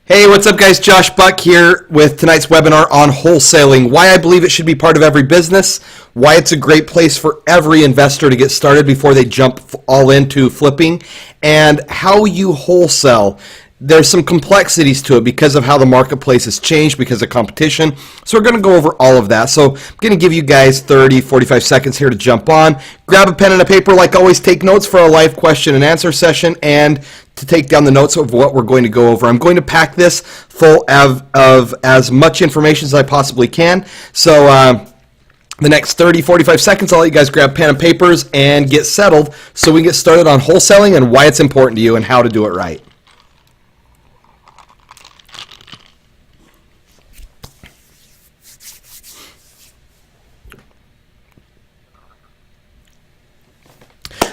Hey, what's up guys? Josh Buck here with tonight's webinar on wholesaling, why I believe it should be part of every business, why it's a great place for every investor to get started before they jump all into flipping, and how you wholesale. There's some complexities to it because of how the marketplace has changed, because of competition. So we're going to go over all of that. So I'm going to give you guys 30, 45 seconds here to jump on. Grab a pen and a paper. Like always, take notes for our live question and answer session and to take down the notes of what we're going to go over. I'm going to pack this full of as much information as I possibly can. So the next 30, 45 seconds, I'll let you guys grab pen and papers and get settled so we can get started on wholesaling and why it's important to you and how to do it right.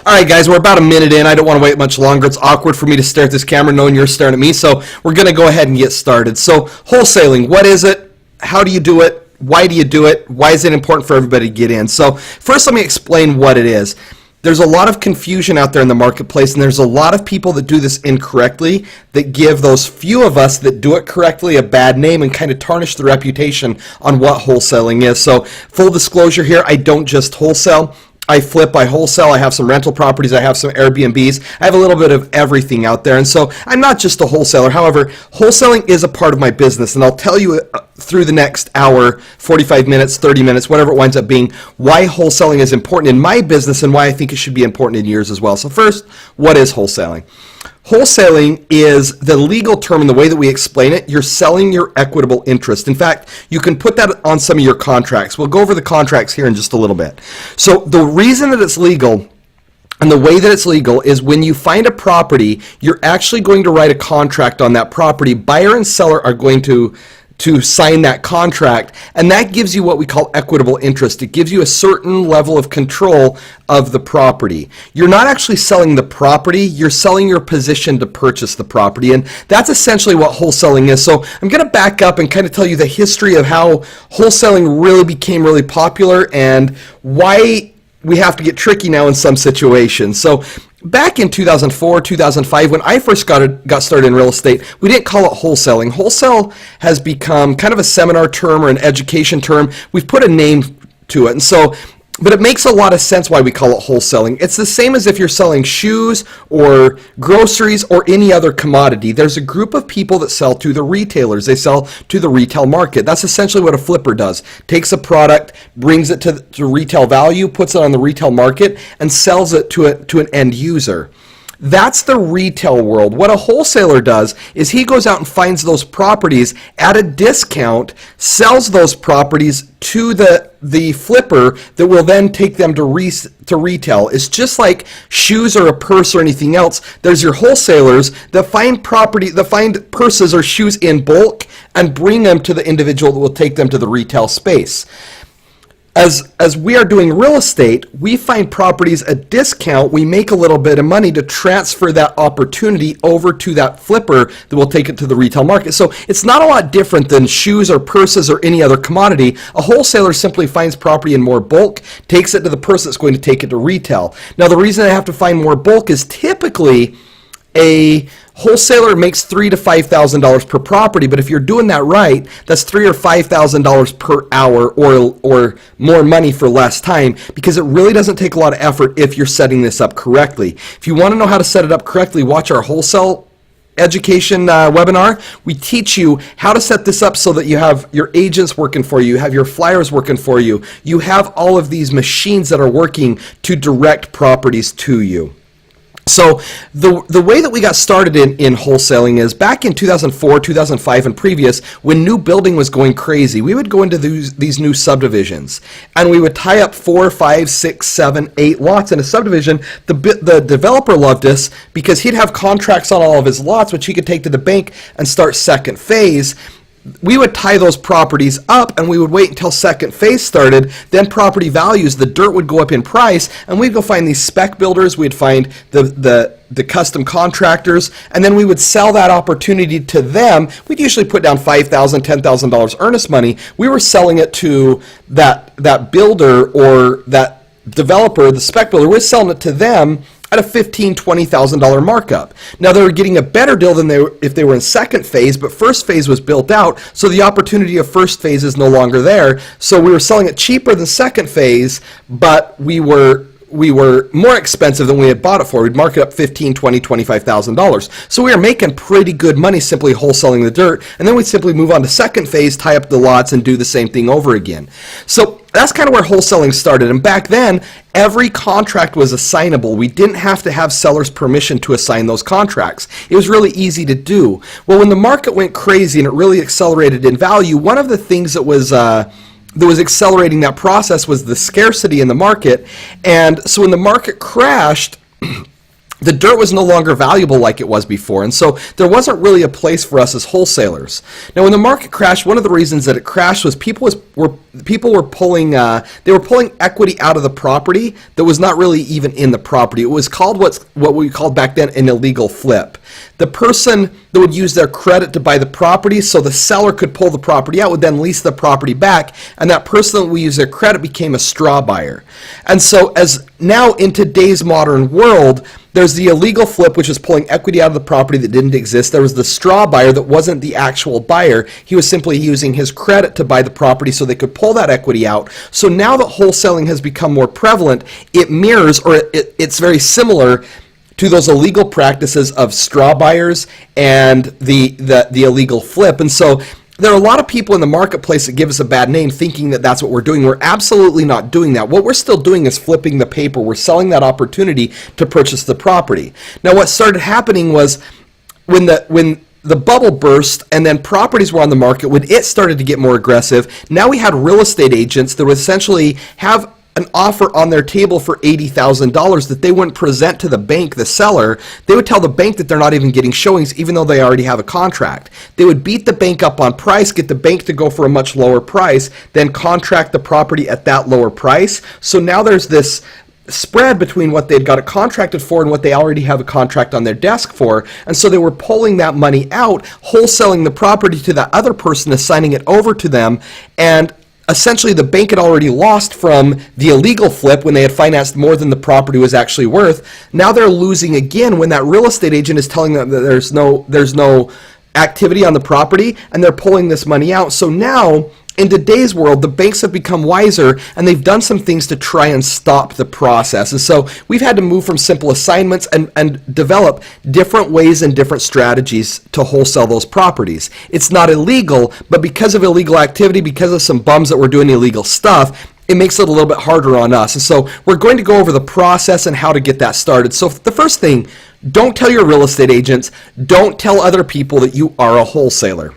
All right, guys, we're about a minute in. I don't want to wait much longer. It's awkward for me to stare at this camera knowing you're staring at me, so we're going to go ahead and get started. So wholesaling, what is it? How do you do it? Why do you do it? Why is it important for everybody to get in? So first, let me explain what it is. There's a lot of confusion out there in the marketplace, and there's a lot of people that do this incorrectly that give those few of us that do it correctly a bad name and kind of tarnish the reputation on what wholesaling is. So full disclosure here, I don't just wholesale. I flip, I wholesale, I have some rental properties, I have some Airbnbs, I have a little bit of everything out there. And so I'm not just a wholesaler. However, wholesaling is a part of my business, and I'll tell you through the next hour, 45 minutes, 30 minutes, whatever it winds up being, why wholesaling is important in my business and why I think it should be important in yours as well. So first, what is wholesaling? Wholesaling is the legal term, and the way that we explain it, you're selling your equitable interest. In fact, you can put that on some of your contracts. We'll go over the contracts here in just a little bit. So the reason that it's legal and the way that it's legal is when you find a property, you're actually going to write a contract on that property. Buyer and seller are going to sign that contract, and that gives you what we call equitable interest. It gives you a certain level of control of the property. You're not actually selling the property, you're selling your position to purchase the property, and that's essentially what wholesaling is. So I'm going to back up and kind of tell you the history of how wholesaling really became really popular and why we have to get tricky now in some situations. So back in 2004, 2005, when I first got started in real estate, we didn't call it wholesaling. Wholesale has become kind of a seminar term or an education term. We've put a name to it. And so, but it makes a lot of sense why we call it wholesaling. It's the same as if you're selling shoes or groceries or any other commodity. There's a group of people that sell to the retailers. They sell to the retail market. That's essentially what a flipper does. Takes a product, brings it to retail value, puts it on the retail market, and sells it to an end user. That's the retail world. What a wholesaler does is he goes out and finds those properties at a discount, sells those properties to the flipper that will then take them to retail. It's just like shoes or a purse or anything else. There's your wholesalers that find purses or shoes in bulk and bring them to the individual that will take them to the retail space. As we are doing real estate, we find properties at discount, we make a little bit of money to transfer that opportunity over to that flipper that will take it to the retail market. So it's not a lot different than shoes or purses or any other commodity. A wholesaler simply finds property in more bulk, takes it to the person that's going to take it to retail. Now the reason I have to find more bulk is typically a wholesaler makes $3,000 to $5,000 per property, but if you're doing that right, that's $3,000 or $5,000 per hour, or more money for less time, because it really doesn't take a lot of effort if you're setting this up correctly. If you want to know how to set it up correctly, watch our wholesale education webinar. We teach you how to set this up so that you have your agents working for you, you have your flyers working for you, you have all of these machines that are working to direct properties to you. So the way that we got started in wholesaling is back in 2004, 2005 and previous, when new building was going crazy, we would go into these new subdivisions and we would tie up 4, 5, 6, 7, 8 lots in a subdivision. The developer loved us because he'd have contracts on all of his lots, which he could take to the bank and start second phase. We would tie those properties up and we would wait until second phase started. Then property values, the dirt would go up in price, and we'd go find these spec builders, we'd find the custom contractors, and then we would sell that opportunity to them. We'd usually put down $5,000, $10,000 earnest money. We were selling it to that builder or that developer, the spec builder. We're selling it to them at a $15,000, $20,000 markup. Now they were getting a better deal than if they were in second phase, but first phase was built out, so the opportunity of first phase is no longer there. So we were selling it cheaper than second phase, but we were more expensive than we had bought it for. We'd mark it up $15,000, $20,000, $25,000. So we were making pretty good money simply wholesaling the dirt, and then we'd simply move on to second phase, tie up the lots, and do the same thing over again. So that's kind of where wholesaling started. And back then, every contract was assignable. We didn't have to have seller's permission to assign those contracts. It was really easy to do. Well, when the market went crazy and it really accelerated in value, one of the things that was accelerating that process was the scarcity in the market. And so when the market crashed, the dirt was no longer valuable like it was before, and so there wasn't really a place for us as wholesalers. Now, when the market crashed, one of the reasons that it crashed was people were pulling equity out of the property that was not really even in the property. It was called what we called back then an illegal flip. The person that would use their credit to buy the property, so the seller could pull the property out, would then lease the property back, and that person that would use their credit became a straw buyer. And so as now in today's modern world, there's the illegal flip, which is pulling equity out of the property that didn't exist. There was the straw buyer that wasn't the actual buyer. He was simply using his credit to buy the property so they could pull that equity out. So now that wholesaling has become more prevalent, it mirrors, or it's very similar to those illegal practices of straw buyers and the illegal flip. And so there are a lot of people in the marketplace that give us a bad name thinking that that's what we're doing. We're absolutely not doing that. What we're still doing is flipping the paper. We're selling that opportunity to purchase the property. Now, what started happening was when the bubble burst and then properties were on the market, when it started to get more aggressive, now we had real estate agents that would essentially have an offer on their table for $80,000 that they wouldn't present to the bank, the seller. They would tell the bank that they're not even getting showings, even though they already have a contract. They would beat the bank up on price, get the bank to go for a much lower price, then contract the property at that lower price. So now there's this spread between what they'd got it contracted for and what they already have a contract on their desk for. And so they were pulling that money out, wholesaling the property to that other person, assigning it over to them, and essentially the bank had already lost from the illegal flip when they had financed more than the property was actually worth. Now they're losing again when that real estate agent is telling them that there's no activity on the property, and they're pulling this money out. So now, in today's world, the banks have become wiser, and they've done some things to try and stop the process. And so we've had to move from simple assignments and develop different ways and different strategies to wholesale those properties. It's not illegal, but because of illegal activity, because of some bums that were doing illegal stuff, it makes it a little bit harder on us. And so we're going to go over the process and how to get that started. So the first thing, don't tell your real estate agents, don't tell other people that you are a wholesaler.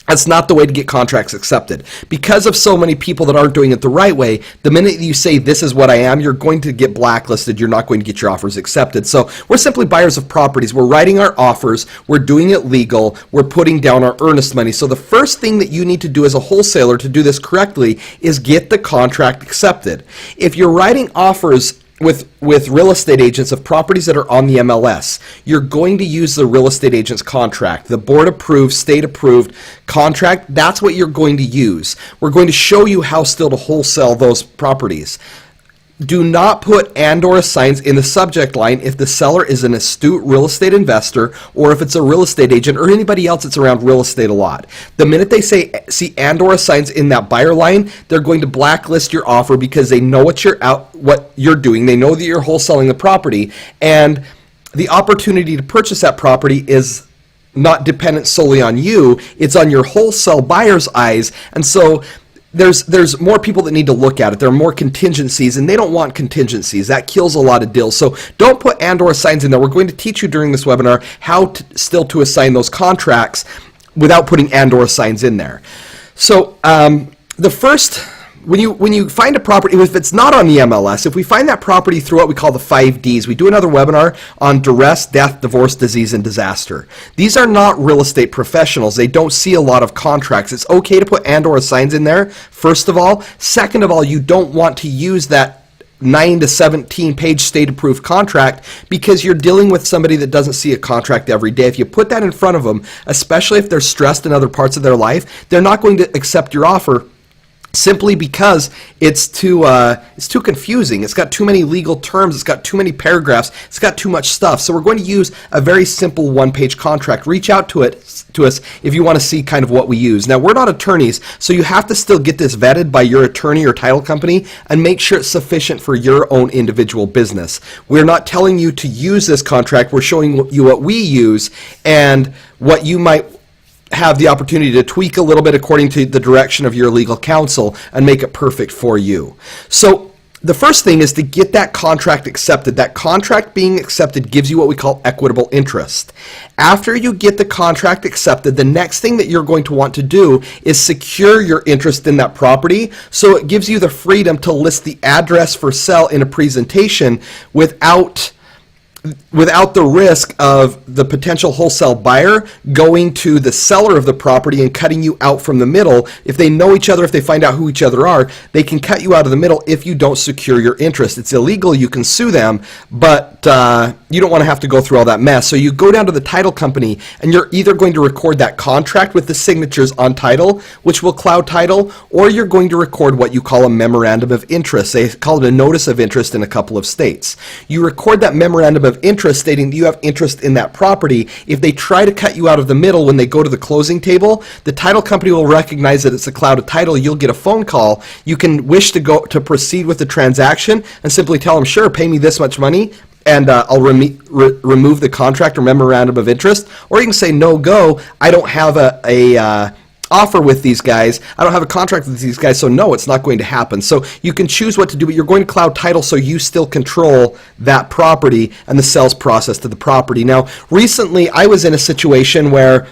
That's not the way to get contracts accepted. Because of so many people that aren't doing it the right way, the minute you say, this is what I am, you're going to get blacklisted. You're not going to get your offers accepted. So we're simply buyers of properties. We're writing our offers. We're doing it legal. We're putting down our earnest money. So the first thing that you need to do as a wholesaler to do this correctly is get the contract accepted. If you're writing offers with real estate agents of properties that are on the MLS, you're going to use the real estate agent's contract, the board approved, state approved contract. That's what you're going to use. We're going to show you how still to wholesale those properties. Do not put and/or assigns in the subject line if the seller is an astute real estate investor, or if it's a real estate agent or anybody else that's around real estate a lot. The minute they see and/or assigns in that buyer line, they're going to blacklist your offer because they know what you're doing. They know that you're wholesaling the property, and the opportunity to purchase that property is not dependent solely on you. It's on your wholesale buyer's eyes, and so there's more people that need to look at it. There are more contingencies, and they don't want contingencies. That kills a lot of deals. So don't put and/or assigns in there. We're going to teach you during this webinar how still to assign those contracts without putting and/or assigns in there. So the first, when you find a property, if it's not on the MLS, if we find that property through what we call the 5 Ds, we do another webinar on duress, death, divorce, disease, and disaster. These are not real estate professionals. They don't see a lot of contracts. It's okay to put and/or assigns in there, first of all. Second of all, you don't want to use that 9 to 17 page state approved contract because you're dealing with somebody that doesn't see a contract every day. If you put that in front of them, especially if they're stressed in other parts of their life, they're not going to accept your offer simply because it's too confusing. It's got too many legal terms. It's got too many paragraphs. It's got too much stuff. So we're going to use a very simple one-page contract. Reach out to us if you want to see kind of what we use. Now, we're not attorneys, so you have to still get this vetted by your attorney or title company and make sure it's sufficient for your own individual business. We're not telling you to use this contract. We're showing you what we use and what you might have the opportunity to tweak a little bit according to the direction of your legal counsel and make it perfect for you. So the first thing is to get that contract accepted. That contract being accepted gives you what we call equitable interest. After you get the contract accepted, the next thing that you're going to want to do is secure your interest in that property, so it gives you the freedom to list the address for sale in a presentation without the risk of the potential wholesale buyer going to the seller of the property and cutting you out from the middle. If they know each other, if they find out who each other are, they can cut you out of the middle if you don't secure your interest. It's illegal. You can sue them, but you don't want to have to go through all that mess. So you go down to the title company and you're either going to record that contract with the signatures on title, which will cloud title, or you're going to record what you call a memorandum of interest. They call it a notice of interest in a couple of states. You record that memorandum of interest stating that you have interest in that property. If they try to cut you out of the middle when they go to the closing table, the title company will recognize that it's a cloud of title. You'll get a phone call. You can wish to proceed with the transaction and simply tell them, sure, pay me this much money and I'll remove the contract or memorandum of interest. Or you can say, no go, I don't have a offer with these guys. I don't have a contract with these guys, so no, it's not going to happen. So you can choose what to do, but you're going to cloud title so you still control that property and the sales process to the property. Now, recently I was in a situation where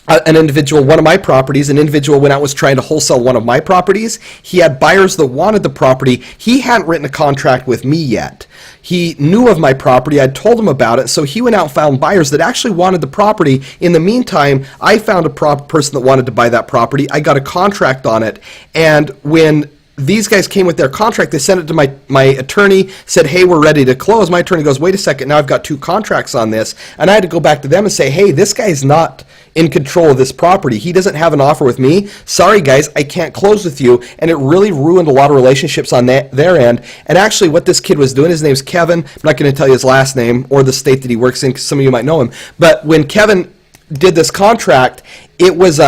an individual went out was trying to wholesale one of my properties. He had buyers that wanted the property. He hadn't written a contract with me yet. He knew of my property. I'd told him about it, so he went out and found buyers that actually wanted the property. In the meantime, I found a person that wanted to buy that property. I got a contract on it, and when these guys came with their contract, they sent it to my attorney, said, hey, we're ready to close. My attorney goes, wait a second, now I've got 2 contracts on this. And I had to go back to them and say, hey, this guy's not in control of this property. He doesn't have an offer with me. Sorry, guys, I can't close with you. And it really ruined a lot of relationships on their end. And actually what this kid was doing, his name's Kevin. I'm not going to tell you his last name or the state that he works in because some of you might know him. But when Kevin did this contract, it was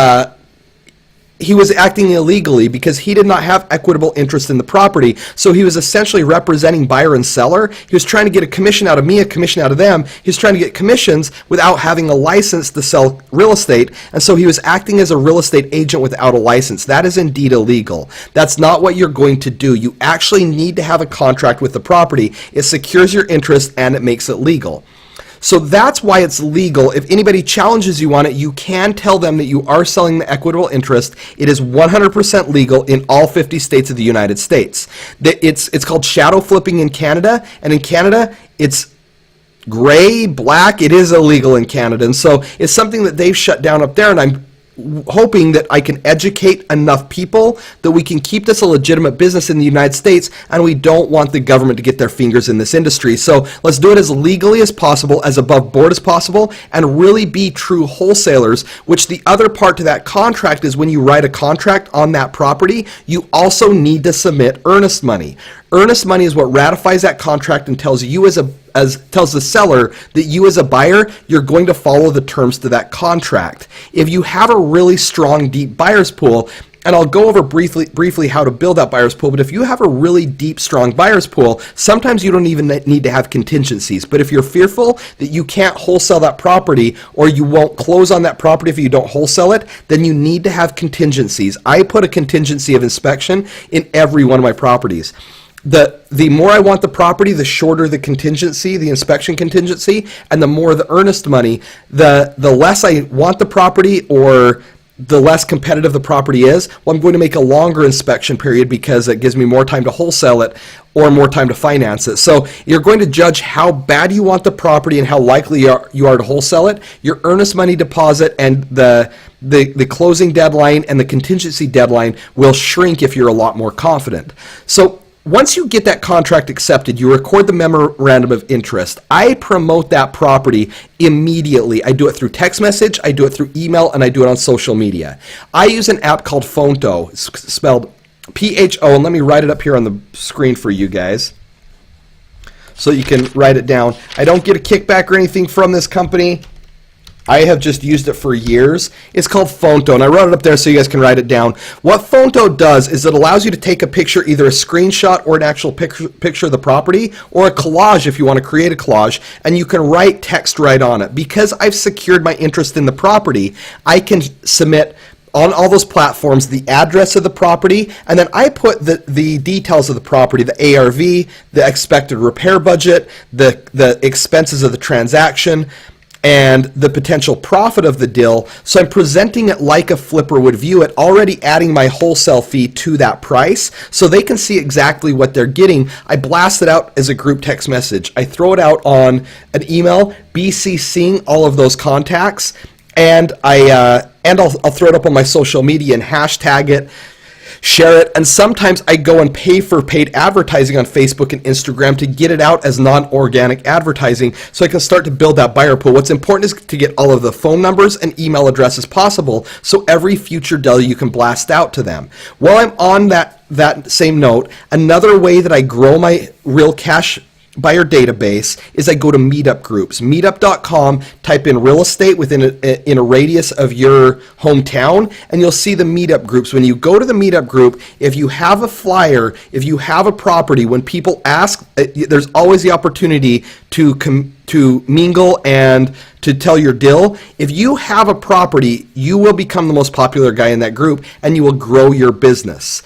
he was acting illegally because he did not have equitable interest in the property. So he was essentially representing buyer and seller. He was trying to get a commission out of me, a commission out of them. He was trying to get commissions without having a license to sell real estate. And so he was acting as a real estate agent without a license. That is indeed illegal. That's not what you're going to do. You actually need to have a contract with the property. It secures your interest and it makes it legal. So that's why it's legal. If anybody challenges you on it, you can tell them that you are selling the equitable interest. It is 100% legal in all 50 states of the United States. It's called shadow flipping in Canada, and in Canada, it's gray, black. It is illegal in Canada, and so it's something that they've shut down up there, and I'm hoping that I can educate enough people that we can keep this a legitimate business in the United States, and we don't want the government to get their fingers in this industry. So let's do it as legally as possible, as above board as possible, and really be true wholesalers, which the other part to that contract is when you write a contract on that property, you also need to submit earnest money. Earnest money is what ratifies that contract and tells you tells the seller that you as a buyer, you're going to follow the terms to that contract. If you have a really strong, deep buyer's pool, and I'll go over briefly how to build that buyer's pool, but if you have a really deep, strong buyer's pool, sometimes you don't even need to have contingencies. But if you're fearful that you can't wholesale that property or you won't close on that property if you don't wholesale it, then you need to have contingencies. I put a contingency of inspection in every one of my properties. The more I want the property, the shorter the contingency, the inspection contingency, and the more the earnest money. The less I want the property or the less competitive the property is, well, I'm going to make a longer inspection period because it gives me more time to wholesale it or more time to finance it. So you're going to judge how bad you want the property and how likely you are to wholesale it. Your earnest money deposit and the closing deadline and the contingency deadline will shrink if you're a lot more confident. So once you get that contract accepted, you record the memorandum of interest. I promote that property immediately. I do it through text message, I do it through email, and I do it on social media. I use an app called Fonto. It's spelled PHO, and let me write it up here on the screen for you guys so you can write it down. I don't get a kickback or anything from this company. I have just used it for years. It's called Fonto, and I wrote it up there so you guys can write it down. What Fonto does is it allows you to take a picture, either a screenshot or an actual picture of the property, or a collage if you want to create a collage, and you can write text right on it. Because I've secured my interest in the property, I can submit on all those platforms the address of the property, and then I put the details of the property, the ARV, the expected repair budget, the expenses of the transaction, and the potential profit of the deal. So I'm presenting it like a flipper would view it, already adding my wholesale fee to that price so they can see exactly what they're getting. I blast it out as a group text message. I throw it out on an email, BCCing all of those contacts, and I'll throw it up on my social media and hashtag it, share it, and sometimes I go and pay for paid advertising on Facebook and Instagram to get it out as non-organic advertising so I can start to build that buyer pool. What's important is to get all of the phone numbers and email addresses possible so every future deal you can blast out to them. While I'm on that same note, another way that I grow my real cash buyer database is I go to meetup groups. Meetup.com, type in real estate in a radius of your hometown, and you'll see the meetup groups. When you go to the meetup group, if you have a flyer, if you have a property, when people ask, there's always the opportunity to mingle and to tell your deal. If you have a property, you will become the most popular guy in that group, and you will grow your business.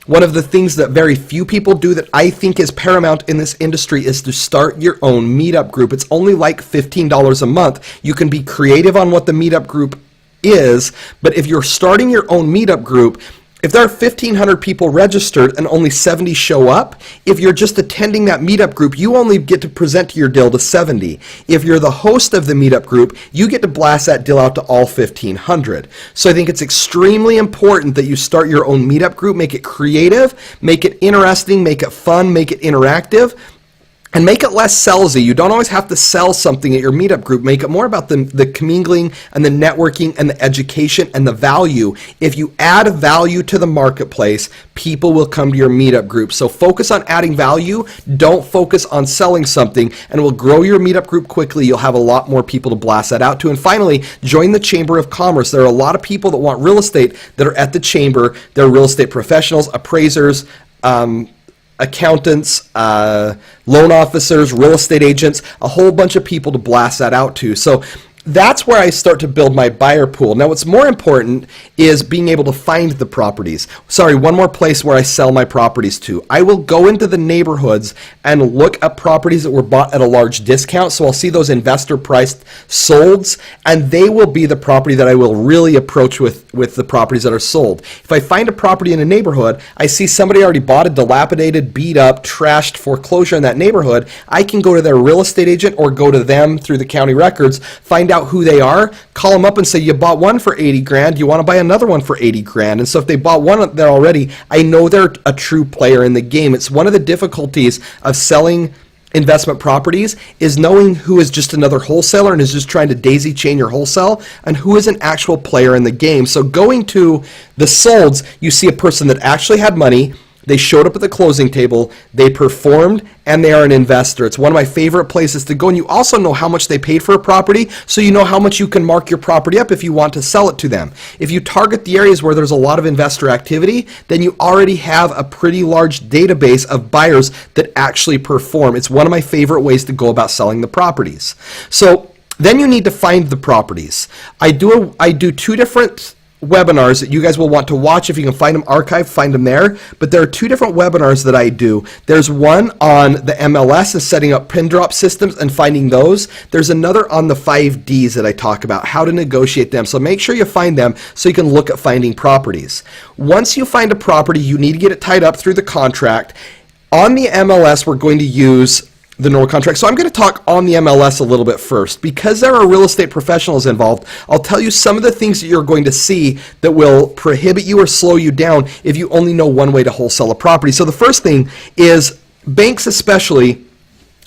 One of the things that very few people do that I think is paramount in this industry is to start your own meetup group. It's only like $15 a month. You can be creative on what the meetup group is, but if you're starting your own meetup group, if there are 1,500 people registered and only 70 show up, if you're just attending that meetup group, you only get to present your deal to 70. If you're the host of the meetup group, you get to blast that deal out to all 1,500. So I think it's extremely important that you start your own meetup group, make it creative, make it interesting, make it fun, make it interactive, and make it less salesy. You don't always have to sell something at your meetup group. Make it more about the commingling and the networking and the education and the value. If you add value to the marketplace, people will come to your meetup group. So focus on adding value. Don't focus on selling something, and it will grow your meetup group quickly. You'll have a lot more people to blast that out to. And finally, join the Chamber of Commerce. There are a lot of people that want real estate that are at the Chamber. They're real estate professionals, appraisers, accountants, loan officers, real estate agents, a whole bunch of people to blast that out to. So that's where I start to build my buyer pool. Now, what's more important is being able to find the properties. Sorry, one more place where I sell my properties to. I will go into the neighborhoods and look at properties that were bought at a large discount. So I'll see those investor priced solds, and they will be the property that I will really approach with the properties that are sold. If I find a property in a neighborhood, I see somebody already bought a dilapidated, beat up, trashed foreclosure in that neighborhood, I can go to their real estate agent or go to them through the county records, find out who they are, call them up and say, you bought one for 80 grand, you want to buy another one for 80 grand. And so if they bought one there already, I know they're a true player in the game. It's one of the difficulties of selling investment properties is knowing who is just another wholesaler and is just trying to daisy chain your wholesale and who is an actual player in the game. So going to the solds, you see a person that actually had money, they showed up at the closing table, they performed, and they are an investor. It's one of my favorite places to go, and you also know how much they paid for a property, so you know how much you can mark your property up if you want to sell it to them. If you target the areas where there's a lot of investor activity, then you already have a pretty large database of buyers that actually perform. It's one of my favorite ways to go about selling the properties. So then you need to find the properties. I do two different webinars that you guys will want to watch. If you can find them archived, find them there. But there are two different webinars that I do. There's one on the MLS and setting up pin drop systems and finding those. There's another on the 5Ds that I talk about, how to negotiate them. So make sure you find them so you can look at finding properties. Once you find a property, you need to get it tied up through the contract. On the MLS, we're going to use the normal contract. So I'm going to talk on the MLS a little bit first. Because there are real estate professionals involved, I'll tell you some of the things that you're going to see that will prohibit you or slow you down if you only know one way to wholesale a property. So the first thing is banks especially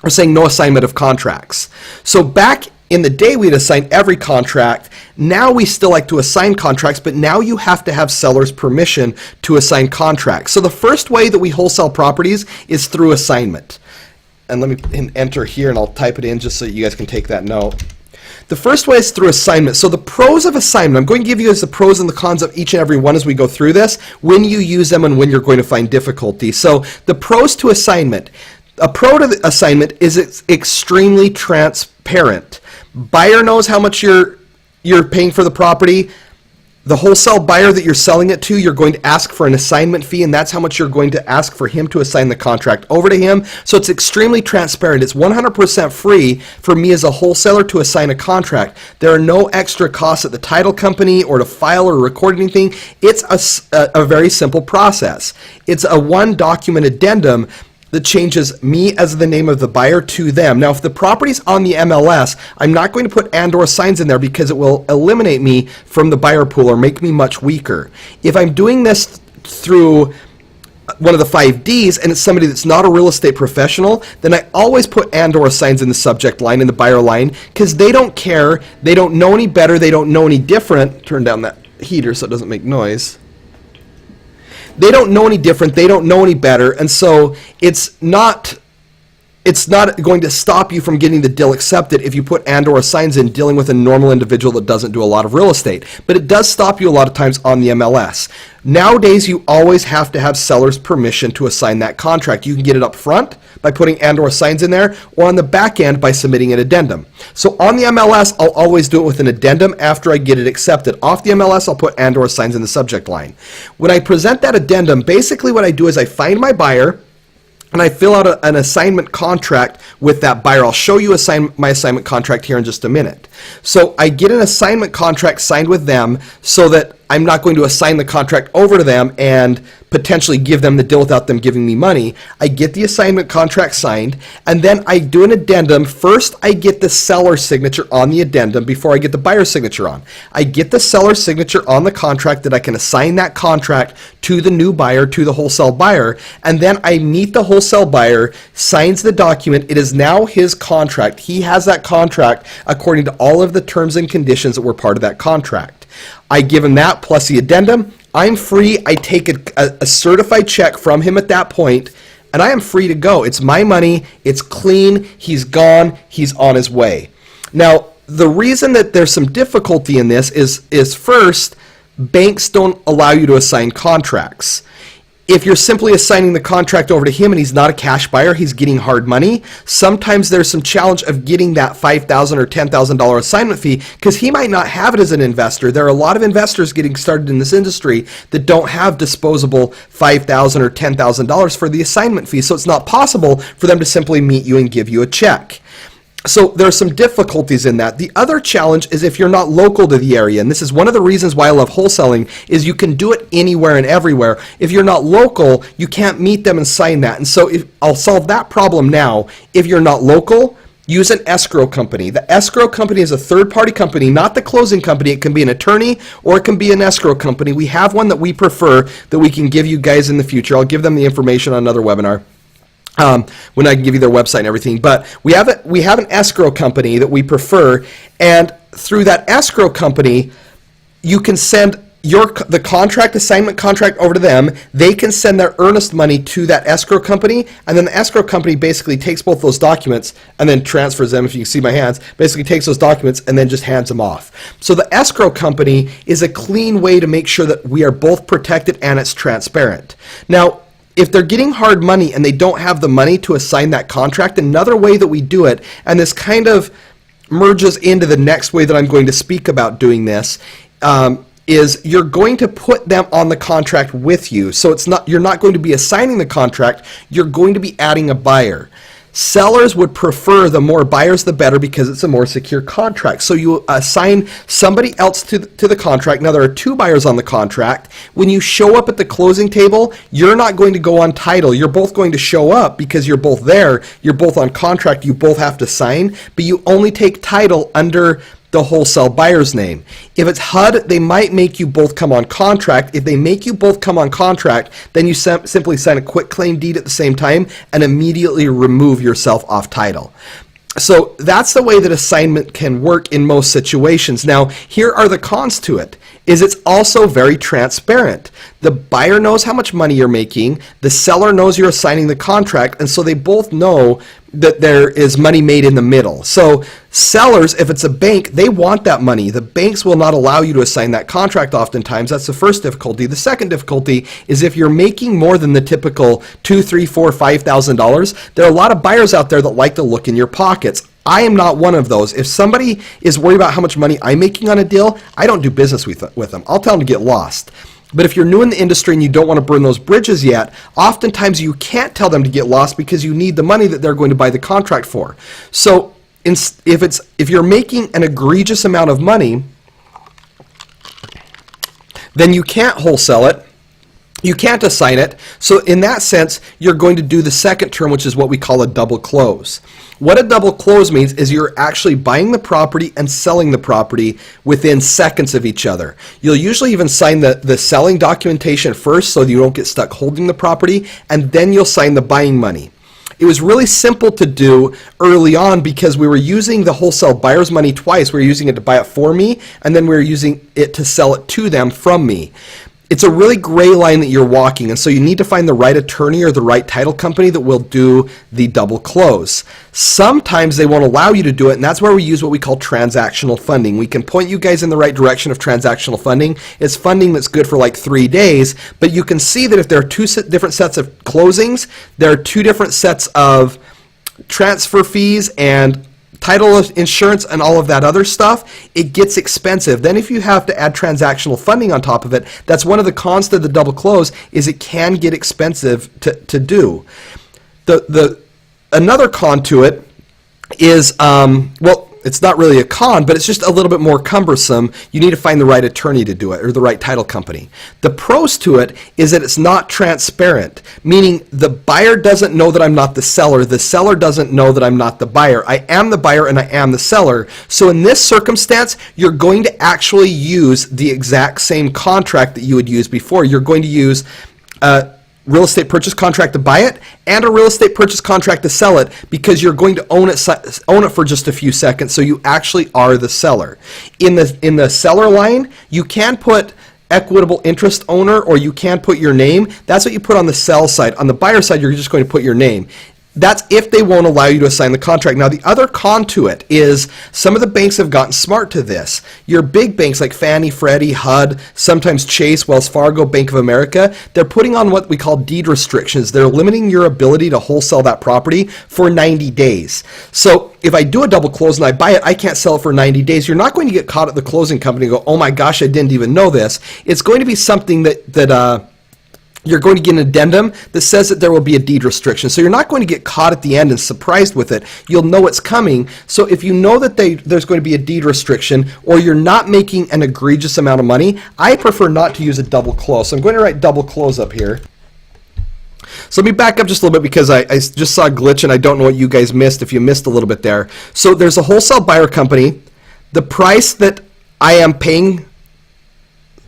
are saying no assignment of contracts. So back in the day we'd assign every contract. Now we still like to assign contracts, but now you have to have seller's permission to assign contracts. So the first way that we wholesale properties is through assignment. And let me enter here and I'll type it in just so you guys can take that note. The first way is through assignment. So the pros of assignment, I'm going to give you guys the pros and the cons of each and every one as we go through this, when you use them and when you're going to find difficulty. So the pros to assignment. A pro to the assignment is it's extremely transparent. Buyer knows how much you're paying for the property. The wholesale buyer that you're selling it to, you're going to ask for an assignment fee, and that's how much you're going to ask for him to assign the contract over to him. So it's extremely transparent. It's 100% free for me as a wholesaler to assign a contract. There are no extra costs at the title company or to file or record anything. It's a very simple process. It's a one document addendum that changes me as the name of the buyer to them. Now, if the property's on the MLS, I'm not going to put and/or signs in there because it will eliminate me from the buyer pool or make me much weaker. If I'm doing this through one of the 5Ds and it's somebody that's not a real estate professional, then I always put and/or signs in the subject line, in the buyer line, because they don't care, they don't know any better, they don't know any different. Turn down that heater so it doesn't make noise. They don't know any different, they don't know any better, and so it's not going to stop you from getting the deal accepted if you put and/or signs in dealing with a normal individual that doesn't do a lot of real estate. But it does stop you a lot of times on the MLS. Nowadays, you always have to have seller's permission to assign that contract. You can get it up front by putting and/or signs in there, or on the back end by submitting an addendum. So on the MLS, I'll always do it with an addendum after I get it accepted. Off the MLS, I'll put and/or signs in the subject line. When I present that addendum, basically what I do is I find my buyer, and I fill out an assignment contract with that buyer. I'll show you my assignment contract here in just a minute. So I get an assignment contract signed with them so that I'm not going to assign the contract over to them and potentially give them the deal without them giving me money. I get the assignment contract signed, and then I do an addendum. First, I get the seller's signature on the addendum before I get the buyer's signature on. I get the seller's signature on the contract that I can assign that contract to the new buyer, to the wholesale buyer, and then I meet the wholesale buyer, signs the document. It is now his contract. He has that contract according to all of the terms and conditions that were part of that contract. I give him that plus the addendum. I'm free. I take a certified check from him at that point, and I am free to go. It's my money. It's clean. He's gone. He's on his way. Now, the reason that there's some difficulty in this is first, banks don't allow you to assign contracts. If you're simply assigning the contract over to him and he's not a cash buyer, he's getting hard money, sometimes there's some challenge of getting that $5,000 or $10,000 assignment fee because he might not have it as an investor. There are a lot of investors getting started in this industry that don't have disposable $5,000 or $10,000 for the assignment fee, so it's not possible for them to simply meet you and give you a check. So there are some difficulties in that. The other challenge is if you're not local to the area, and this is one of the reasons why I love wholesaling, is you can do it anywhere and everywhere. If you're not local, you can't meet them and sign that. And so I'll solve that problem now. If you're not local, use an escrow company. The escrow company is a third-party company, not the closing company. It can be an attorney or it can be an escrow company. We have one that we prefer that we can give you guys in the future. I'll give them the information on another webinar. When I can give you their website and everything, but we have an escrow company that we prefer, and through that escrow company, you can send the contract, assignment contract over to them. They can send their earnest money to that escrow company, and then the escrow company basically takes both those documents and then transfers them. If you can see my hands, basically takes those documents and then just hands them off. So the escrow company is a clean way to make sure that we are both protected and it's transparent. Now, if they're getting hard money and they don't have the money to assign that contract, another way that we do it, and this kind of merges into the next way that I'm going to speak about doing this, is you're going to put them on the contract with you. So you're not going to be assigning the contract, you're going to be adding a buyer. Sellers would prefer the more buyers the better because it's a more secure contract. So you assign somebody else to the contract. Now there are two buyers on the contract. When you show up at the closing table, you're not going to go on title. You're both going to show up because you're both there. You're both on contract. You both have to sign, but you only take title under the wholesale buyer's name. If it's HUD, they might make you both come on contract. If they make you both come on contract, then you simply sign a quick claim deed at the same time and immediately remove yourself off title. So that's the way that assignment can work in most situations. Now, here are the cons to it. Is it's also very transparent. The buyer knows how much money you're making, the seller knows you're assigning the contract, and so they both know that there is money made in the middle. So sellers, if it's a bank, they want that money. The banks will not allow you to assign that contract oftentimes. That's the first difficulty. The second difficulty is if you're making more than the typical $2,000, $3,000, $4,000, $5,000, there are a lot of buyers out there that like to look in your pockets. I am not one of those. If somebody is worried about how much money I'm making on a deal, I don't do business with them. I'll tell them to get lost. But if you're new in the industry and you don't want to burn those bridges yet, oftentimes you can't tell them to get lost because you need the money that they're going to buy the contract for. So if you're making an egregious amount of money, then you can't wholesale it. You can't assign it. So in that sense, you're going to do the second term, which is what we call a double close. What a double close means is you're actually buying the property and selling the property within seconds of each other. You'll usually even sign the selling documentation first so you don't get stuck holding the property, and then you'll sign the buying money. It was really simple to do early on because we were using the wholesale buyer's money twice. We were using it to buy it for me, and then we were using it to sell it to them from me. It's a really gray line that you're walking, and so you need to find the right attorney or the right title company that will do the double close. Sometimes they won't allow you to do it, and that's where we use what we call transactional funding. We can point you guys in the right direction of transactional funding. It's funding that's good for like 3 days, but you can see that if there are two different sets of closings, there are two different sets of transfer fees and title insurance and all of that other stuff, it gets expensive. Then if you have to add transactional funding on top of it, that's one of the cons to the double close, is it can get expensive to do. Another con to it is, well, it's not really a con, but it's just a little bit more cumbersome. You need to find the right attorney to do it, or the right title company. The pros to it is that it's not transparent, meaning the buyer doesn't know that I'm not the seller doesn't know that I'm not the buyer. I am the buyer and I am the seller. So in this circumstance, you're going to actually use the exact same contract that you would use before. You're going to use real estate purchase contract to buy it and a real estate purchase contract to sell it, because you're going to own it for just a few seconds, so you actually are the seller. In the seller line, you can put equitable interest owner, or you can put your name. That's what you put on the sell side. On the buyer side, you're just going to put your name. That's if they won't allow you to assign the contract. Now, the other con to it is some of the banks have gotten smart to this. Your big banks like Fannie, Freddie, HUD, sometimes Chase, Wells Fargo, Bank of America, they're putting on what we call deed restrictions. They're limiting your ability to wholesale that property for 90 days. So if I do a double close and I buy it, I can't sell it for 90 days. You're not going to get caught at the closing company and go, oh my gosh, I didn't even know this. It's going to be something that you're going to get an addendum that says that there will be a deed restriction. So you're not going to get caught at the end and surprised with it. You'll know it's coming. So if you know that there's going to be a deed restriction, or you're not making an egregious amount of money, I prefer not to use a double close. So I'm going to write double close up here. So let me back up just a little bit, because I just saw a glitch and I don't know what you guys missed, if you missed a little bit there. So there's a wholesale buyer company. The price that I am paying,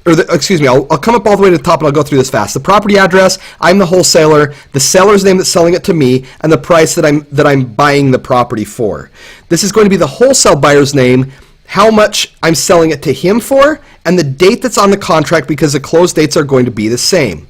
I'll come up all the way to the top and I'll go through this fast. The property address, I'm the wholesaler, the seller's name that's selling it to me, and the price that I'm buying the property for. This is going to be the wholesale buyer's name, how much I'm selling it to him for, and the date that's on the contract, because the close dates are going to be the same.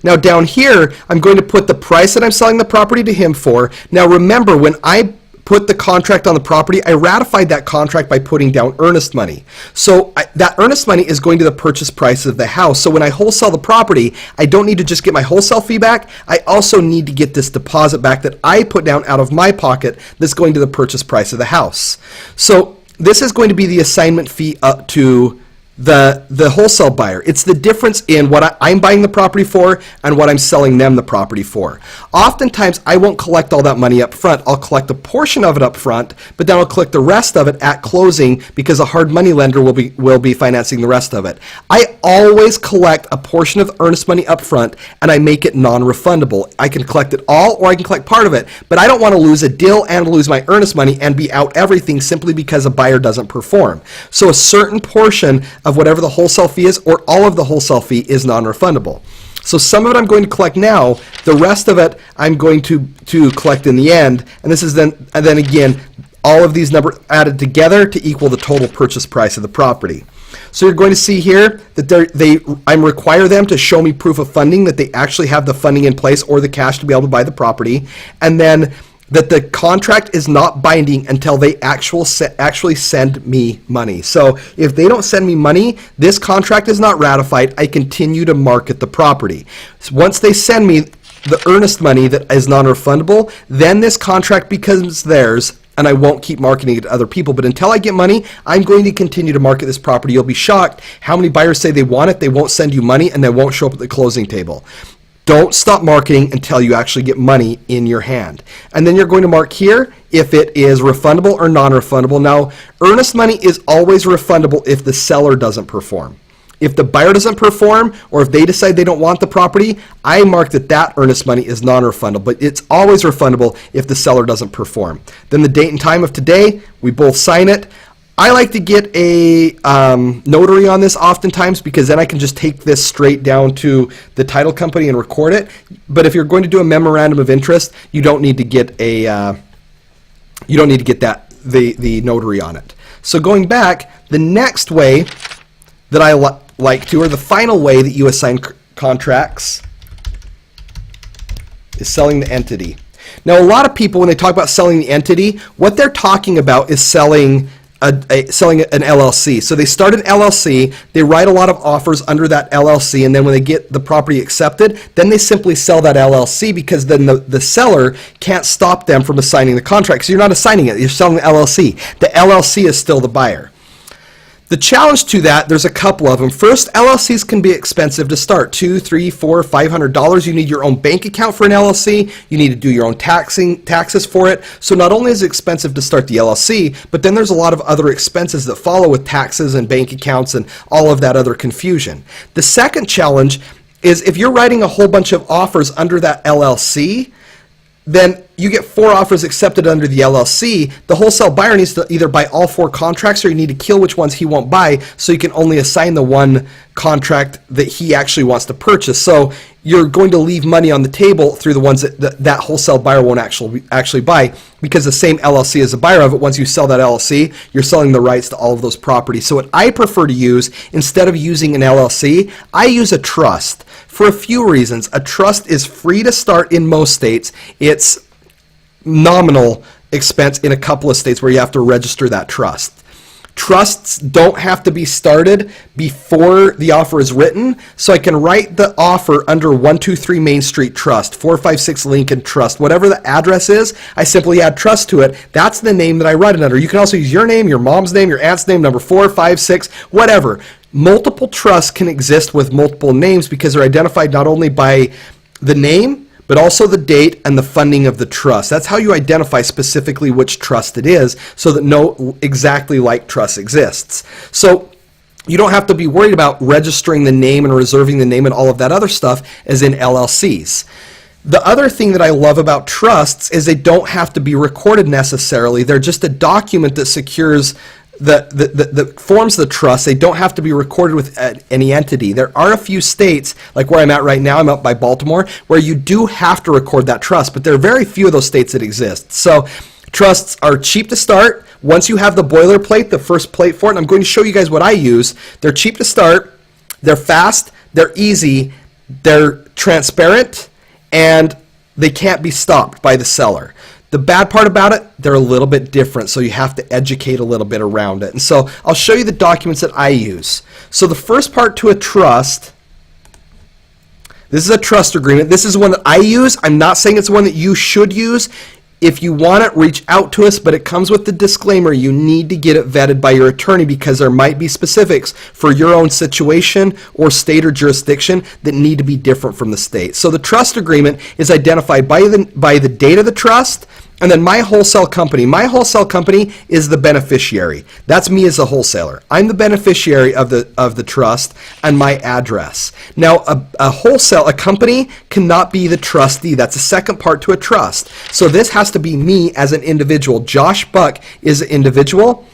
Now down here, I'm going to put the price that I'm selling the property to him for. Now remember, when I put the contract on the property, I ratified that contract by putting down earnest money. So that earnest money is going to the purchase price of the house. So when I wholesale the property, I don't need to just get my wholesale fee back. I also need to get this deposit back that I put down out of my pocket that's going to the purchase price of the house. So this is going to be the assignment fee up to the wholesale buyer. It's the difference in what I'm buying the property for and what I'm selling them the property for. Oftentimes, I won't collect all that money up front. I'll collect a portion of it up front, but then I'll collect the rest of it at closing, because a hard money lender will be financing the rest of it. I always collect a portion of earnest money up front, and I make it non-refundable. I can collect it all, or I can collect part of it, but I don't want to lose a deal and lose my earnest money and be out everything simply because a buyer doesn't perform. So a certain portion of whatever the wholesale fee is, or all of the wholesale fee, is non-refundable. So some of it I'm going to collect now, the rest of it I'm going to collect in the end, and then again, all of these numbers added together to equal the total purchase price of the property. So you're going to see here that I require them to show me proof of funding, that they actually have the funding in place or the cash to be able to buy the property, and then that the contract is not binding until they actually send me money. So if they don't send me money, this contract is not ratified. I continue to market the property. So once they send me the earnest money that is non-refundable, then this contract becomes theirs, and I won't keep marketing it to other people. But until I get money, I'm going to continue to market this property. You'll be shocked how many buyers say they want it, they won't send you money, and they won't show up at the closing table. Don't stop marketing until you actually get money in your hand. And then you're going to mark here if it is refundable or non-refundable. Now, earnest money is always refundable if the seller doesn't perform. If the buyer doesn't perform, or if they decide they don't want the property, I mark that earnest money is non-refundable, but it's always refundable if the seller doesn't perform. Then the date and time of today, we both sign it. I like to get a notary on this oftentimes, because then I can just take this straight down to the title company and record it. But if you're going to do a memorandum of interest, you don't need to get the notary on it. So going back, the next way that I like to, or the final way that you assign contracts, is selling the entity. Now, a lot of people, when they talk about selling the entity, what they're talking about is selling selling an LLC. So they start an LLC, they write a lot of offers under that LLC, and then when they get the property accepted, then they simply sell that LLC, because then the seller can't stop them from assigning the contract. So you're not assigning it, you're selling the LLC. The LLC is still the buyer. The challenge to that, there's a couple of them. First, LLCs can be expensive to start. $200, $300, $400, $500. You need your own bank account for an LLC. You need to do your own taxes for it. So not only is it expensive to start the LLC, but then there's a lot of other expenses that follow with taxes and bank accounts and all of that other confusion. The second challenge is if you're writing a whole bunch of offers under that LLC, then you get 4 offers accepted under the LLC. The wholesale buyer needs to either buy all 4 contracts, or you need to kill which ones he won't buy, so you can only assign the one contract that he actually wants to purchase. So you're going to leave money on the table through the ones that wholesale buyer won't actually buy, because the same LLC is the buyer of it. Once you sell that LLC, you're selling the rights to all of those properties. So what I prefer to use, instead of using an LLC, I use a trust. For a few reasons. A trust is free to start in most states. It's nominal expense in a couple of states where you have to register that trust. Trusts don't have to be started before the offer is written, so I can write the offer under 123 Main Street Trust, 456 Lincoln Trust, whatever the address is, I simply add trust to it. That's the name that I write it under. You can also use your name, your mom's name, your aunt's name, number 4, 5, 6, whatever. Multiple trusts can exist with multiple names because they're identified not only by the name, but also the date and the funding of the trust. That's how you identify specifically which trust it is, so that no exactly like trust exists. So you don't have to be worried about registering the name and reserving the name and all of that other stuff as in LLCs. The other thing that I love about trusts is they don't have to be recorded necessarily. They're just a document that secures that forms the trust. They don't have to be recorded with any entity. There are a few states, like where I'm at right now, I'm up by Baltimore, where you do have to record that trust, but there are very few of those states that exist. So trusts are cheap to start. Once you have the boilerplate, the first plate for it, and I'm going to show you guys what I use. They're cheap to start, they're fast, they're easy, they're transparent, and they can't be stopped by the seller. The bad part about it, they're a little bit different, so you have to educate a little bit around it. And so I'll show you the documents that I use. So the first part to a trust, this is a trust agreement. This is one that I use. I'm not saying it's one that you should use. If you want it, reach out to us, but it comes with the disclaimer, you need to get it vetted by your attorney, because there might be specifics for your own situation or state or jurisdiction that need to be different from the state. So the trust agreement is identified by the date of the trust, and then my wholesale company. My wholesale company is the beneficiary. That's me as a wholesaler. I'm the beneficiary of the trust and my address. Now, a company cannot be the trustee. That's the second part to a trust. So this has to be me as an individual. Josh Buck is an individual,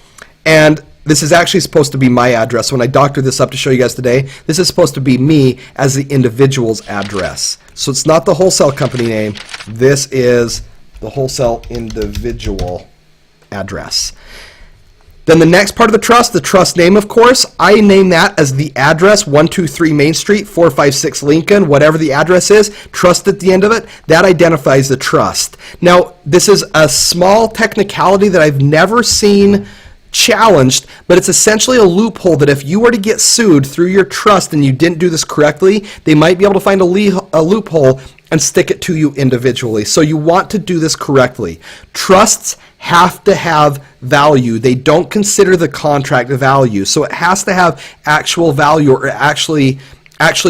and this is actually supposed to be my address. When I doctored this up to show you guys today, this is supposed to be me as the individual's address. So it's not the wholesale company name. This is the wholesale individual address. Then the next part of the trust name, of course, I name that as the address, 123 Main Street, 456 Lincoln, whatever the address is, trust at the end of it, that identifies the trust. Now, this is a small technicality that I've never seen challenged, but it's essentially a loophole that if you were to get sued through your trust and you didn't do this correctly, they might be able to find a loophole and stick it to you individually. So you want to do this correctly. Trusts have to have value. They don't consider the contract value. So it has to have actual value or actually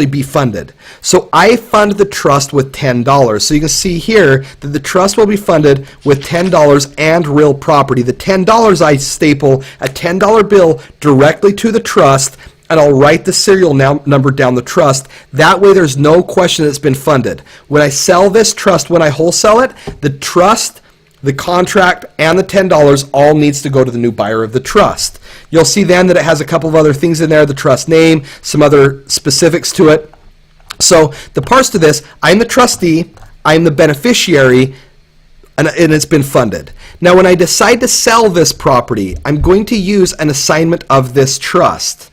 be funded. So I fund the trust with $10. So you can see here that the trust will be funded with $10 and real property. The $10 I staple a $10 bill directly to the trust, and I'll write the serial number down the trust. That way there's no question it's been funded. When I sell this trust, when I wholesale it, the trust, the contract, and the $10 all needs to go to the new buyer of the trust. You'll see then that it has a couple of other things in there, the trust name, some other specifics to it. So the parts to this, I'm the trustee, I'm the beneficiary, and it's been funded. Now when I decide to sell this property, I'm going to use an assignment of this trust.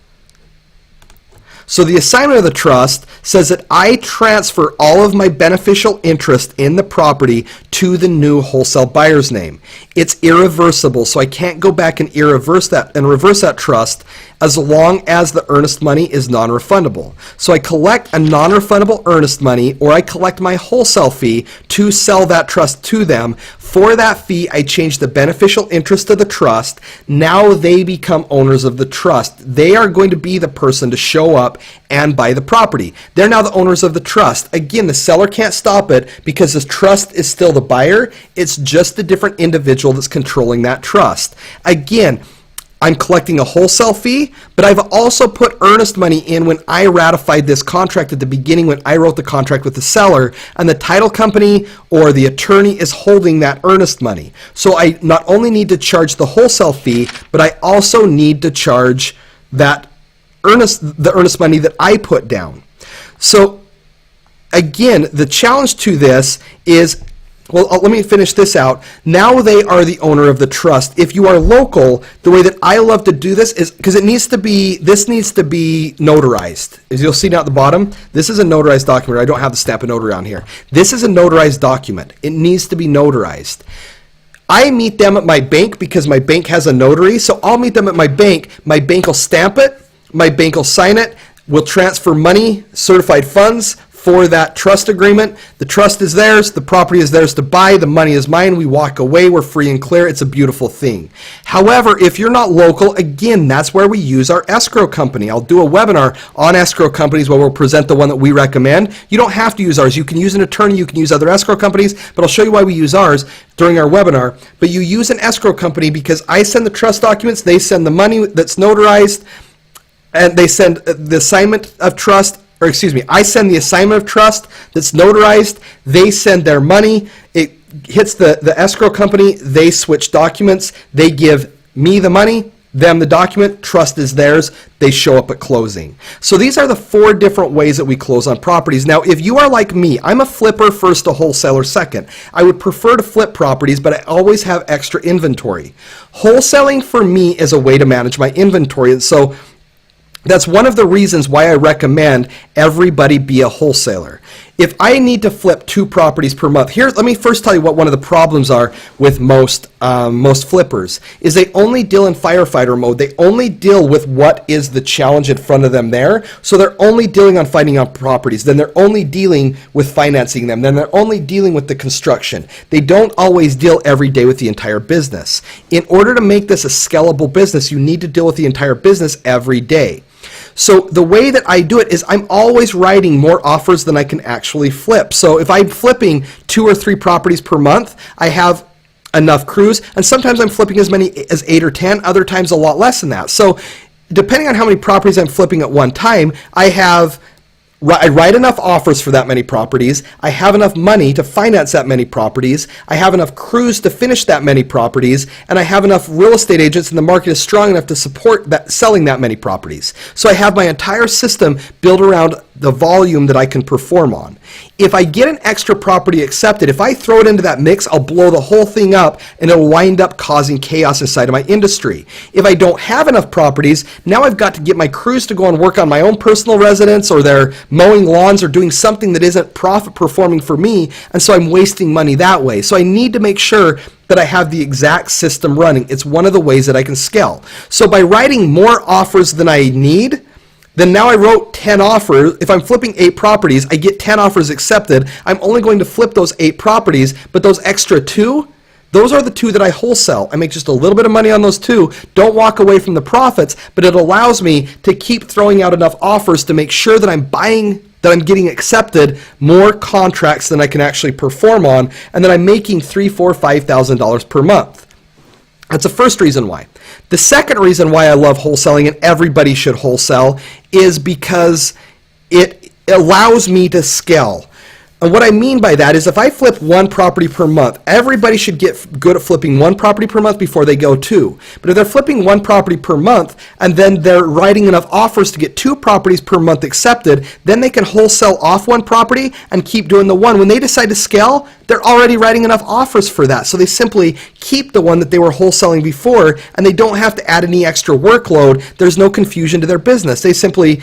So the assignment of the trust says that I transfer all of my beneficial interest in the property to the new wholesale buyer's name. It's irreversible, so I can't go back and reverse that trust as long as the earnest money is non-refundable. So I collect a non-refundable earnest money, or I collect my wholesale fee to sell that trust to them. For that fee, I change the beneficial interest of the trust. Now they become owners of the trust. They are going to be the person to show up and buy the property. They're now the owners of the trust. Again, the seller can't stop it because the trust is still the buyer. It's just a different individual that's controlling that trust. Again, I'm collecting a wholesale fee, but I've also put earnest money in when I ratified this contract at the beginning, when I wrote the contract with the seller, and the title company or the attorney is holding that earnest money. So I not only need to charge the wholesale fee, but I also need to charge the earnest money that I put down. So again, the challenge to this is, well, let me finish this out. Now they are the owner of the trust. If you are local, the way that I love to do this is, because this needs to be notarized. As you'll see down at the bottom, this is a notarized document. I don't have the stamp of notary on here. This is a notarized document. It needs to be notarized. I meet them at my bank because my bank has a notary, so I'll meet them at my bank. My bank will stamp it. My bank will sign it. We'll transfer money, certified funds, for that trust agreement. The trust is theirs, the property is theirs to buy, the money is mine, we walk away, we're free and clear. It's a beautiful thing. However, if you're not local, again, that's where we use our escrow company. I'll do a webinar on escrow companies where we'll present the one that we recommend. You don't have to use ours. You can use an attorney, you can use other escrow companies, but I'll show you why we use ours during our webinar. But you use an escrow company because I send the trust documents, they send the money that's notarized, and they send the assignment of trust, or excuse me, I send the assignment of trust that's notarized, they send their money, it hits the escrow company, they switch documents, they give me the money, them the document, trust is theirs, they show up at closing. So these are the 4 different ways that we close on properties. Now, if you are like me, I'm a flipper first, a wholesaler second. I would prefer to flip properties, but I always have extra inventory. Wholesaling for me is a way to manage my inventory, and so that's one of the reasons why I recommend everybody be a wholesaler. If I need to flip 2 properties per month, here, let me first tell you what one of the problems are with most flippers, is they only deal in firefighter mode. They only deal with what is the challenge in front of them there. So they're only dealing on finding out properties. Then they're only dealing with financing them. Then they're only dealing with the construction. They don't always deal every day with the entire business. In order to make this a scalable business, you need to deal with the entire business every day. So the way that I do it is I'm always writing more offers than I can actually flip. So if I'm flipping 2 or 3 properties per month, I have enough crews, and sometimes I'm flipping as many as 8 or 10, other times a lot less than that. So depending on how many properties I'm flipping at one time, I write enough offers for that many properties, I have enough money to finance that many properties, I have enough crews to finish that many properties, and I have enough real estate agents, and the market is strong enough to support that, selling that many properties. So I have my entire system built around the volume that I can perform on. If I get an extra property accepted, if I throw it into that mix, I'll blow the whole thing up and it'll wind up causing chaos inside of my industry. If I don't have enough properties, now I've got to get my crews to go and work on my own personal residence, or they're mowing lawns or doing something that isn't profit performing for me, and so I'm wasting money that way. So I need to make sure that I have the exact system running. It's one of the ways that I can scale. So by writing more offers than I need, then now I wrote 10 offers. If I'm flipping 8 properties, I get 10 offers accepted. I'm only going to flip those 8 properties, but those extra 2, those are the 2 that I wholesale. I make just a little bit of money on those 2. Don't walk away from the profits, but it allows me to keep throwing out enough offers to make sure that I'm getting accepted more contracts than I can actually perform on, and that I'm making $3,000, $4,000, $5,000 per month. That's the first reason why. The second reason why I love wholesaling, and everybody should wholesale, is because it allows me to scale. And what I mean by that is if I flip 1 property per month, everybody should get good at flipping 1 property per month before they go 2. But if they're flipping 1 property per month and then they're writing enough offers to get 2 properties per month accepted, then they can wholesale off 1 property and keep doing the 1. When they decide to scale, they're already writing enough offers for that. So they simply keep the one that they were wholesaling before, and they don't have to add any extra workload. There's no confusion to their business. They simply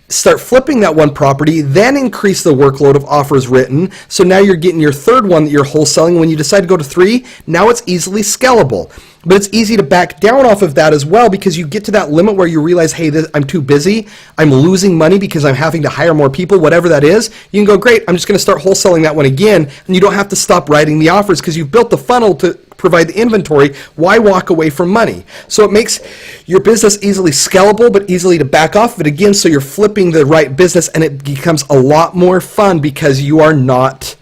start flipping that 1 property, then increase the workload of offers written. So now you're getting your 3rd one that you're wholesaling. When you decide to go to 3, now it's easily scalable. But it's easy to back down off of that as well, because you get to that limit where you realize, hey, I'm too busy. I'm losing money because I'm having to hire more people, whatever that is. You can go, great, I'm just going to start wholesaling that one again. And you don't have to stop writing the offers because you've built the funnel to provide the inventory. Why walk away from money? So it makes your business easily scalable, but easily to back off of it again. So you're flipping the right business, and it becomes a lot more fun because you're not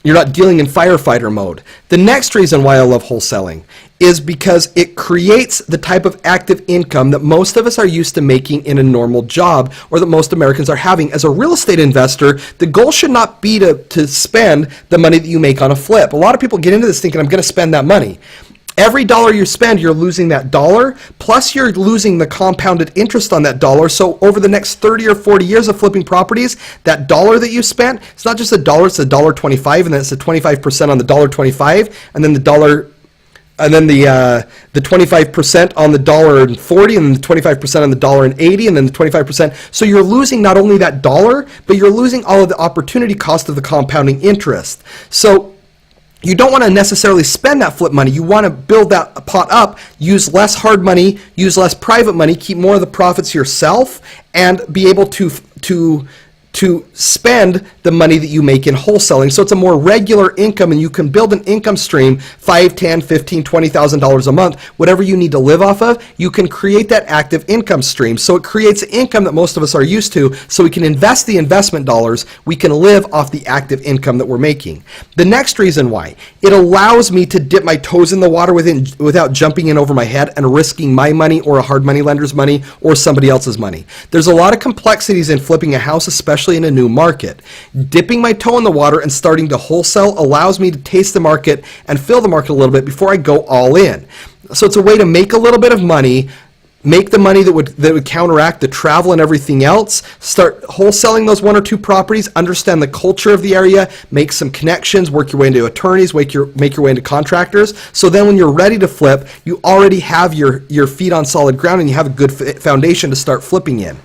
dealing in firefighter mode. The next reason why I love wholesaling is because it creates the type of active income that most of us are used to making in a normal job, or that most Americans are having. As a real estate investor, the goal should not be to spend the money that you make on a flip. A lot of people get into this thinking, I'm going to spend that money. Every dollar you spend, you're losing that dollar, plus you're losing the compounded interest on that dollar. So over the next 30 or 40 years of flipping properties, that dollar that you spent, it's not just a dollar, it's $1.25, and then it's the 25% on the $1.25, and then the 25% on the $1.40, and then the 25% on the $1.80, and then the 25%. So you're losing not only that dollar, but you're losing all of the opportunity cost of the compounding interest. So you don't want to necessarily spend that flip money. You want to build that pot up, use less hard money, use less private money, keep more of the profits yourself, and be able to spend the money that you make in wholesaling. So it's a more regular income, and you can build an income stream, $5,000, $10,000, $15,000, $20,000 a month, whatever you need to live off of. You can create that active income stream. So it creates income that most of us are used to, so we can invest the investment dollars. We can live off the active income that we're making. The next reason why, it allows me to dip my toes in the water without jumping in over my head and risking my money or a hard money lender's money or somebody else's money. There's a lot of complexities in flipping a house, especially in a new market. Dipping my toe in the water and starting to wholesale allows me to taste the market and feel the market a little bit before I go all in. So it's a way to make a little bit of money, make the money that would counteract the travel and everything else, start wholesaling those 1 or 2 properties, understand the culture of the area, make some connections, work your way into attorneys, make your way into contractors. So then when you're ready to flip, you already have your feet on solid ground, and you have a good foundation to start flipping in.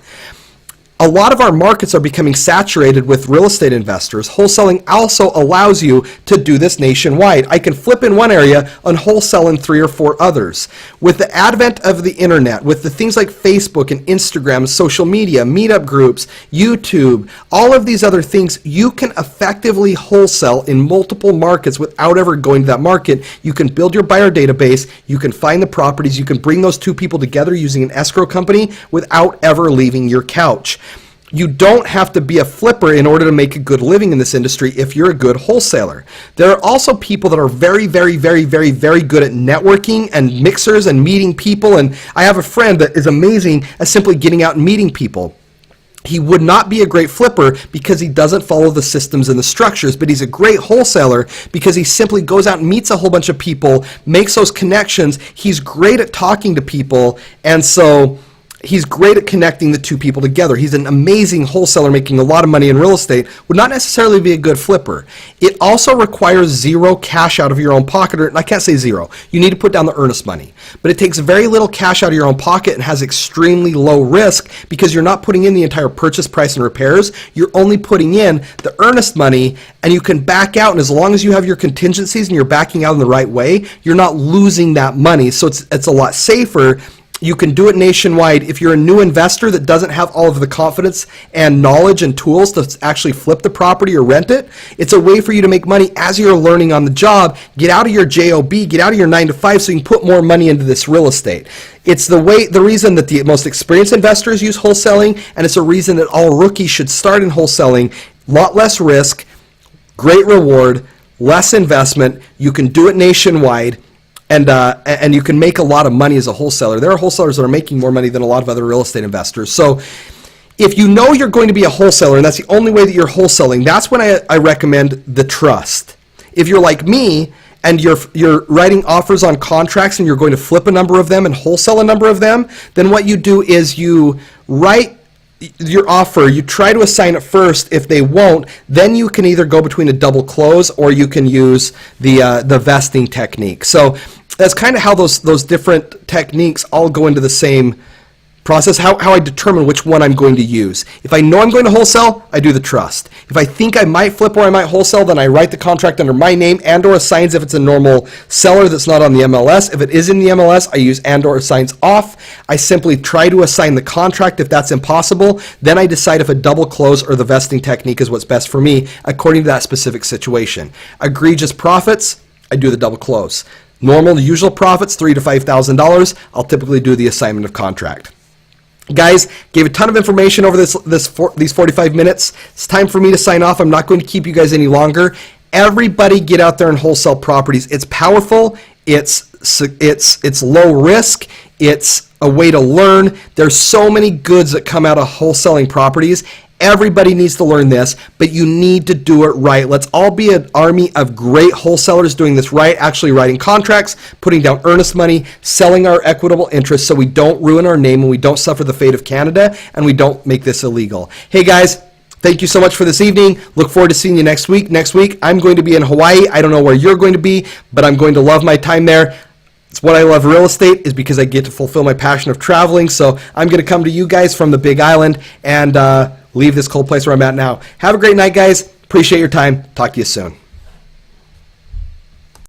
A lot of our markets are becoming saturated with real estate investors. Wholesaling also allows you to do this nationwide. I can flip in one area and wholesale in 3 or 4 others. With the advent of the internet, with the things like Facebook and Instagram, social media, meetup groups, YouTube, all of these other things, you can effectively wholesale in multiple markets without ever going to that market. You can build your buyer database, you can find the properties, you can bring those 2 people together using an escrow company without ever leaving your couch. You don't have to be a flipper in order to make a good living in this industry if you're a good wholesaler. There are also people that are very, very, very, very, very good at networking and mixers and meeting people. And I have a friend that is amazing at simply getting out and meeting people. He would not be a great flipper because he doesn't follow the systems and the structures, but he's a great wholesaler because he simply goes out and meets a whole bunch of people, makes those connections. He's great at talking to people, and so he's great at connecting the two people together. He's an amazing wholesaler making a lot of money in real estate, would not necessarily be a good flipper. It also requires zero cash out of your own pocket, or I can't say zero. You need to put down the earnest money. But it takes very little cash out of your own pocket and has extremely low risk because you're not putting in the entire purchase price and repairs. You're only putting in the earnest money, and you can back out. And as long as you have your contingencies and you're backing out in the right way, you're not losing that money. So it's a lot safer. You can do it nationwide. If you're a new investor that doesn't have all of the confidence and knowledge and tools to actually flip the property or rent it, it's a way for you to make money as you're learning on the job. Get out of your job, get out of your 9-to-5 so you can put more money into this real estate. It's the reason that the most experienced investors use wholesaling, and it's a reason that all rookies should start in wholesaling. A lot less risk, great reward, less investment. You can do it nationwide. And you can make a lot of money as a wholesaler. There are wholesalers that are making more money than a lot of other real estate investors. So if you know you're going to be a wholesaler and that's the only way that you're wholesaling, that's when I recommend the trust. If you're like me and you're writing offers on contracts and you're going to flip a number of them and wholesale a number of them, then what you do is you write your offer, you try to assign it first. If they won't, then you can either go between a double close or you can use the vesting technique. So that's kind of how those different techniques all go into the same process, how I determine which one I'm going to use. If I know I'm going to wholesale, I do the trust. If I think I might flip or I might wholesale, then I write the contract under my name and or assigns if it's a normal seller that's not on the MLS. If it is in the MLS, I use and or assigns off. I simply try to assign the contract if that's impossible. Then I decide if a double close or the vesting technique is what's best for me according to that specific situation. Egregious profits, I do the double close. Normal, usual profits, $3,000 to $5,000, I'll typically do the assignment of contract. Guys, gave a ton of information over these 45 minutes. It's time for me to sign off. I'm not going to keep you guys any longer. Everybody get out there and wholesale properties. It's powerful. It's low risk. It's a way to learn. There's so many goods that come out of wholesaling properties. Everybody needs to learn this, but you need to do it right. Let's all be an army of great wholesalers doing this right, actually writing contracts, putting down earnest money, selling our equitable interest so we don't ruin our name and we don't suffer the fate of Canada and we don't make this illegal. Hey guys, thank you so much for this evening. Look forward to seeing you next week. Next week, I'm going to be in Hawaii. I don't know where you're going to be, but I'm going to love my time there. It's what I love real estate is because I get to fulfill my passion of traveling. So I'm going to come to you guys from the Big Island and leave this cold place where I'm at now. Have a great night, guys. Appreciate your time. Talk to you soon.